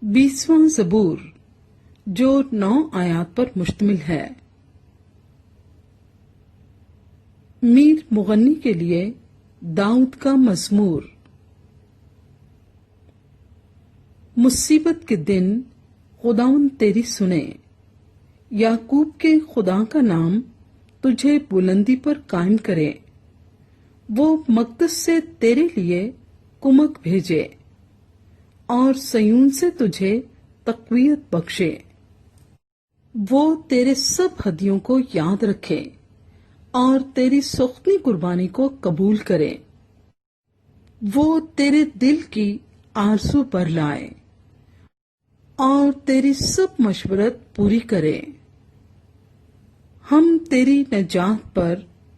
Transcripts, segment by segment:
20واں زبور جو 9 آیات پر مشتمل ہے۔ میر مغنی کے لیے داؤد کا مزمور۔ مصیبت کے دن خداوند تیری سنے، یعقوب کے خدا کا نام تجھے بلندی پر قائم کرے۔ وہ مقدس سے تیرے لیے کمک بھیجے اور سیون سے تجھے تقویت بخشے۔ وہ تیرے سب ہدیوں کو یاد رکھے اور تیری سختی قربانی کو قبول کرے۔ وہ تیرے دل کی آرزو پر لائے اور تیری سب مشورت پوری کرے۔ ہم تیری نجات پر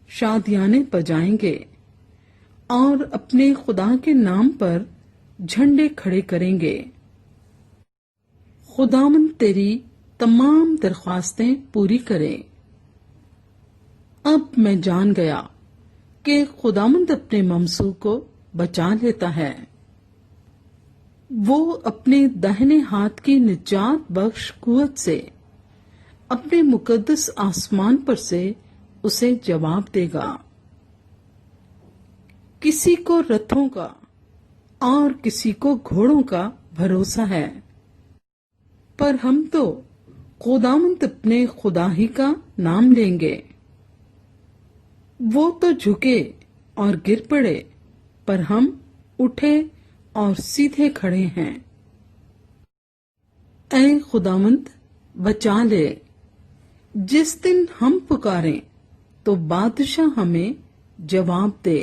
شادیانے بجائیں گے اور اپنے خدا کے نام پر جھنڈے کھڑے کریں گے۔ خداوند تیری تمام درخواستیں پوری کرے۔ اب میں جان گیا کہ خداوند اپنے ممسوح کو بچا لیتا ہے۔ وہ اپنے داہنے ہاتھ کی نجات بخش قوت سے اپنے مقدس آسمان پر سے اسے جواب دے گا۔ کسی کو رتھوں کا اور کسی کو گھوڑوں کا بھروسہ ہے، پر ہم تو خداوند اپنے خدا ہی کا نام لیں گے۔ وہ تو جھکے اور گر پڑے، پر ہم اٹھے اور سیدھے کھڑے ہیں۔ اے خداوند بچا لے، جس دن ہم پکاریں تو بادشاہ ہمیں جواب دے۔